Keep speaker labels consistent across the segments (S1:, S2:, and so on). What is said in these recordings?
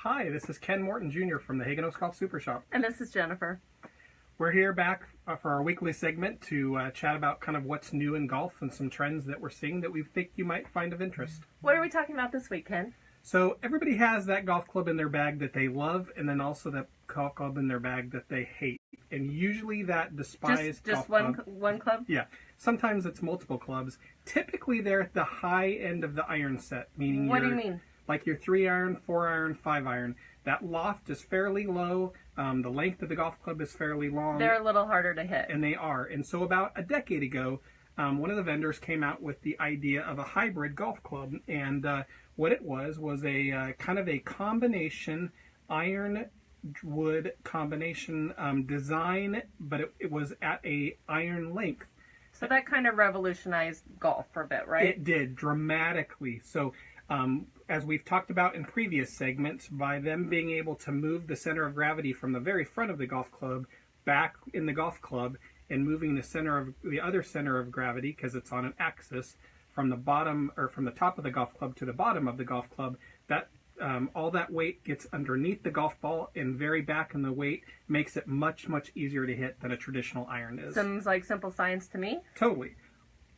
S1: Hi, this is Ken Morton Jr. from the Hagenos Golf Super Shop.
S2: And this is Jennifer.
S1: We're here back for our weekly segment to chat about kind of what's new in golf and some trends that we're seeing that we think you might find of interest.
S2: What are we talking about this week, Ken?
S1: So everybody has that golf club in their bag that they love, and then also that golf club in their bag that they hate. And usually that despised
S2: just
S1: golf
S2: one club?
S1: Yeah. Sometimes it's multiple clubs. Typically they're at the high end of the iron set, meaning
S2: What do you mean?
S1: Like your 3-iron, 4-iron, 5-iron. That loft is fairly low. The length of the golf club is fairly long.
S2: They're a little harder to hit.
S1: And they are. And so about a decade ago, one of the vendors came out with the idea of a hybrid golf club. And what it was a kind of a combination iron-wood combination design, but it was at a iron length.
S2: So that kind of revolutionized golf for a bit, right?
S1: It did, dramatically. So as we've talked about in previous segments, by them being able to move the center of gravity from the very front of the golf club back in the golf club and moving the other center of gravity, because it's on an axis, from the bottom or from the top of the golf club to the bottom of the golf club, that all that weight gets underneath the golf ball and very back in the weight makes it much, much easier to hit than a traditional iron is.
S2: Seems like simple science to me.
S1: Totally.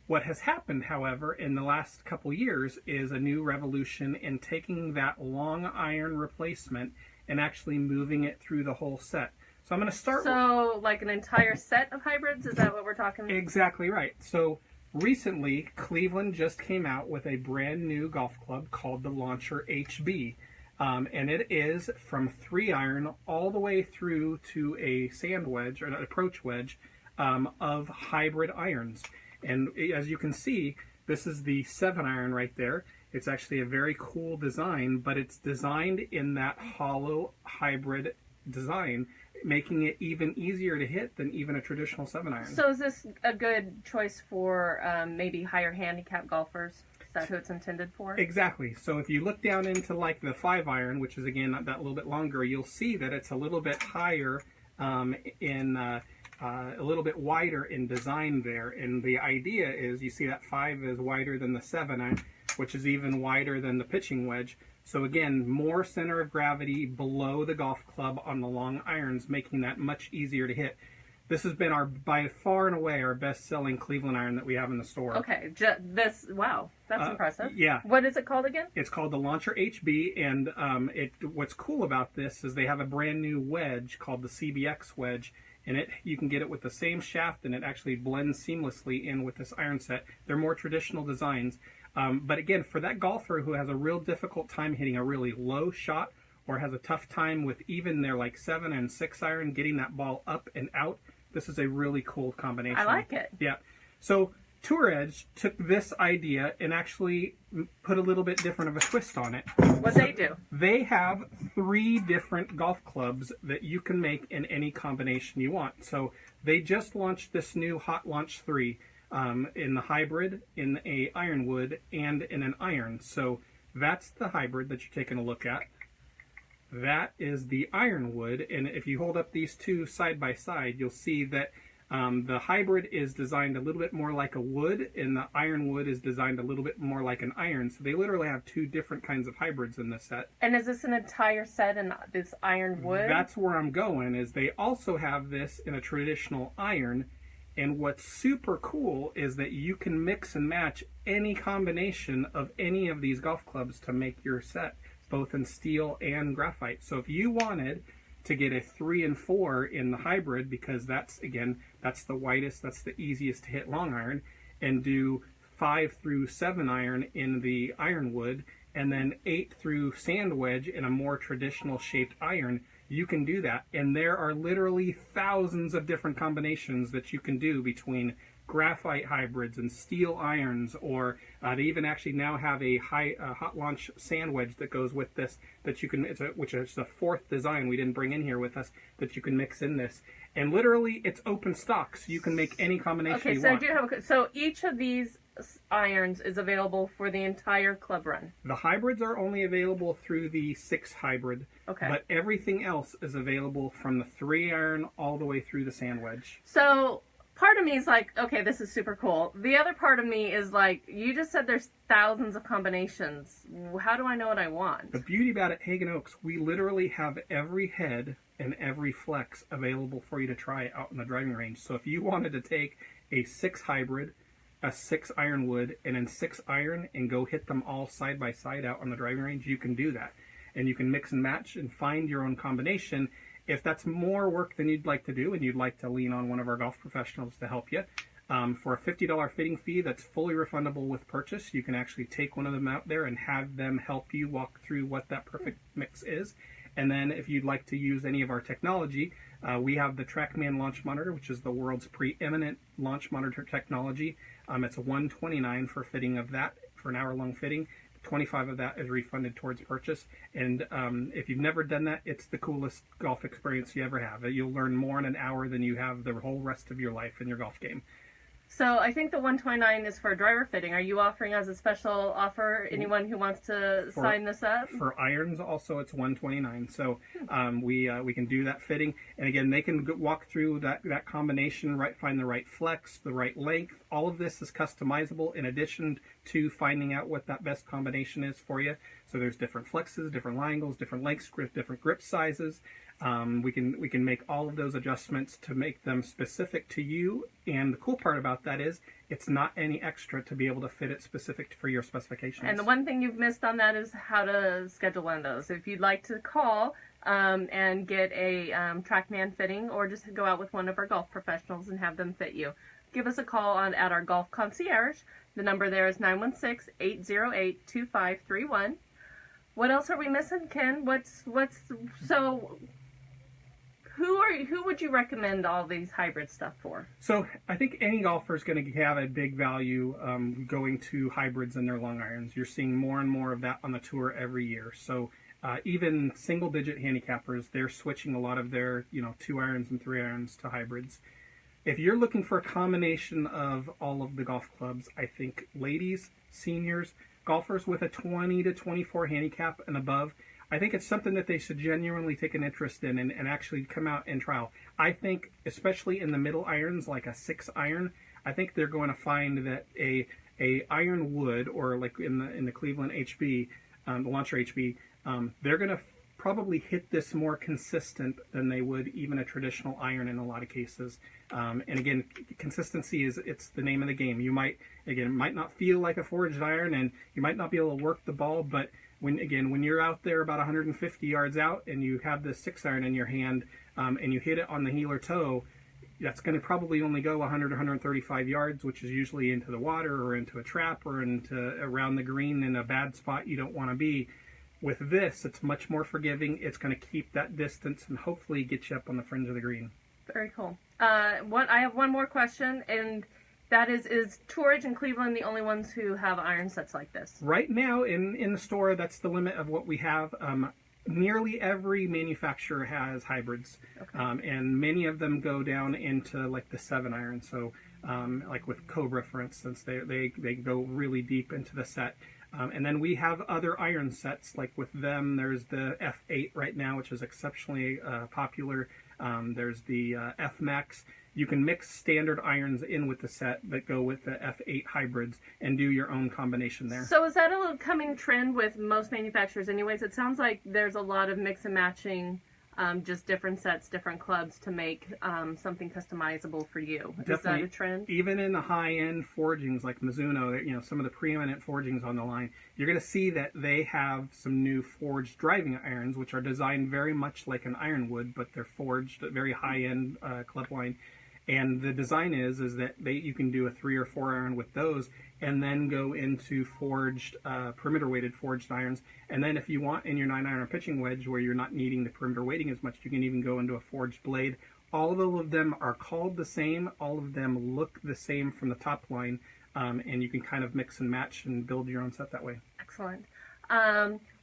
S1: What has happened, however, in the last couple years is a new revolution in taking that long iron replacement and actually moving it through the whole set. So I'm going to start
S2: with... like an entire set of hybrids? Is that what we're talking about?
S1: Exactly right. So recently, Cleveland just came out with a brand new golf club called the Launcher HB. And it is from 3-iron all the way through to a sand wedge, or an approach wedge, of hybrid irons. And as you can see, this is the 7-iron right there. It's actually a very cool design, but it's designed in that hollow hybrid design, making it even easier to hit than even a traditional 7-iron.
S2: So is this a good choice for maybe higher handicap golfers? Is that who it's intended for?
S1: Exactly. So if you look down into like the 5-iron, which is again that little bit longer, you'll see that it's a little bit higher a little bit wider in design there, and the idea is you see that 5 is wider than the 7-iron, which is even wider than the pitching wedge. So again, more center of gravity below the golf club on the long irons, making that much easier to hit. This has been by far and away our best-selling Cleveland iron that we have in the store.
S2: Okay, wow, that's impressive.
S1: Yeah.
S2: What is it called again?
S1: It's called the Launcher HB, and what's cool about this is they have a brand new wedge called the CBX wedge, and you can get it with the same shaft, and it actually blends seamlessly in with this iron set. They're more traditional designs. But again, for that golfer who has a real difficult time hitting a really low shot, or has a tough time with even their like 7 and 6-iron getting that ball up and out, this is a really cool combination.
S2: I like it.
S1: Yeah. So Tour Edge took this idea and actually put a little bit different of a twist on it.
S2: What they do? They
S1: have 3 different golf clubs that you can make in any combination you want. So they just launched this new Hot Launch 3 in the hybrid, in a ironwood, and in an iron. So that's the hybrid that you're taking a look at. That is the ironwood, and if you hold up these two side by side, you'll see that the hybrid is designed a little bit more like a wood, and the ironwood is designed a little bit more like an iron. So they literally have 2 different kinds of hybrids in this set.
S2: And is this an entire set in this ironwood?
S1: That's where I'm going, is they also have this in a traditional iron. And what's super cool is that you can mix and match any combination of any of these golf clubs to make your set, both in steel and graphite. So if you wanted to get a 3 and 4 in the hybrid, because that's the widest, that's the easiest to hit long iron, and do 5 through 7-iron in the ironwood, and then 8 through sand wedge in a more traditional shaped iron, you can do that. And there are literally thousands of different combinations that you can do between graphite hybrids and steel irons, or they even actually now have a hot launch sand wedge that goes with this, that you can, which is the 4th design we didn't bring in here with us, that you can mix in this. And literally it's open stock, so you can make any combination you want.
S2: So each of these irons is available for the entire club run?
S1: The hybrids are only available through the 6 hybrid, but everything else is available from the 3-iron all the way through the sand wedge.
S2: So part of me is like, okay, this is super cool. The other part of me is like, you just said there's thousands of combinations. How do I know what I want?
S1: The beauty about it, Hagen Oaks, we literally have every head and every flex available for you to try out in the driving range. So if you wanted to take a 6 hybrid, a 6 ironwood, and then 6 iron and go hit them all side by side out on the driving range, you can do that. And you can mix and match and find your own combination. If that's more work than you'd like to do and you'd like to lean on one of our golf professionals to help you, for a $50 fitting fee that's fully refundable with purchase, you can actually take one of them out there and have them help you walk through what that perfect mix is. And then if you'd like to use any of our technology, we have the TrackMan launch monitor, which is the world's preeminent launch monitor technology. It's a $129 for fitting of that, for an hour-long fitting. 25 of that is refunded towards purchase. And if you've never done that, it's the coolest golf experience you ever have. You'll learn more in an hour than you have the whole rest of your life in your golf game.
S2: So I think the $129 is for driver fitting. Are you offering as a special offer anyone who wants to sign this up?
S1: For irons also, it's $129. So we can do that fitting. And again, they can walk through that combination, find the right flex, the right length. All of this is customizable in addition to finding out what that best combination is for you. So there's different flexes, different line angles, different lengths, different grip sizes. We can make all of those adjustments to make them specific to you. And the cool part about that is it's not any extra to be able to fit it specific for your specifications.
S2: And the one thing you've missed on that is how to schedule one of those. If you'd like to call and get a TrackMan fitting, or just go out with one of our golf professionals and have them fit you, give us a call at our Golf Concierge. The number there is 916-808-2531. What else are we missing, Ken? So who would you recommend all these hybrid stuff for?
S1: So I think any golfer is going to have a big value going to hybrids in their long irons. You're seeing more and more of that on the tour every year. So even single-digit handicappers, they're switching a lot of their 2 irons and 3 irons to hybrids. If you're looking for a combination of all of the golf clubs, I think ladies, seniors, golfers with a 20 to 24 handicap and above, I think it's something that they should genuinely take an interest in and actually come out and trial. I think, especially in the middle irons, like a 6 iron, I think they're going to find that a iron wood, or like in the Cleveland HB, the Launcher HB, they're going to probably hit this more consistent than they would even a traditional iron in a lot of cases. And again, consistency it's the name of the game. You might not feel like a forged iron, and you might not be able to work the ball, but when you're out there about 150 yards out and you have this 6 iron in your hand and you hit it on the heel or toe, that's going to probably only go 100 or 135 yards, which is usually into the water or into a trap or into around the green in a bad spot you don't want to be. With this, it's much more forgiving. It's going to keep that distance and hopefully get you up on the fringe of the green.
S2: Very cool. I have one more question, and that is Tourage and Cleveland the only ones who have iron sets like this? Right
S1: now in the store, that's the limit of what we have. Nearly every manufacturer has hybrids, okay. And many of them go down into like the 7 iron. So like with Cobra, for instance, they go really deep into the set. And then we have other iron sets, like with them, there's the F8 right now, which is exceptionally popular. There's the F Max. You can mix standard irons in with the set that go with the F8 hybrids and do your own combination there.
S2: So is that a coming trend with most manufacturers anyways? It sounds like there's a lot of mix and matching, just different sets, different clubs to make something customizable for you.
S1: Definitely.
S2: Is that a trend?
S1: Even in the high-end forgings like Mizuno, some of the preeminent forgings on the line, you're going to see that they have some new forged driving irons, which are designed very much like an ironwood, but they're forged at very high-end club line. And the design is that you can do a 3 or 4 iron with those, and then go into forged, perimeter-weighted forged irons. And then if you want in your 9-iron pitching wedge, where you're not needing the perimeter weighting as much, you can even go into a forged blade. All of them are called the same. All of them look the same from the top line, and you can kind of mix and match and build your own set that way.
S2: Excellent.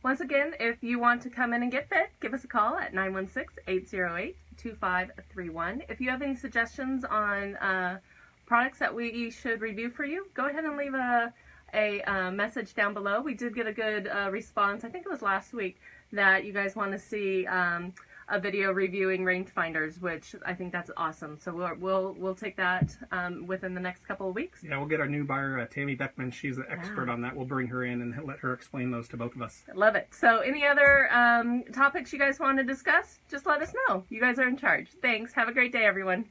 S2: Once again, if you want to come in and get fit, give us a call at 916-808-2531. If you have any suggestions on products that we should review for you, go ahead and leave a message down below. We did get a good response, I think it was last week, that you guys want to see a video reviewing rangefinders, which I think that's awesome. So we'll take that within the next couple of weeks.
S1: Yeah, we'll get our new buyer, Tammy Beckman. She's the expert on that. We'll bring her in and let her explain those to both of us.
S2: Love it. So any other topics you guys want to discuss, just let us know. You guys are in charge. Thanks. Have a great day, everyone.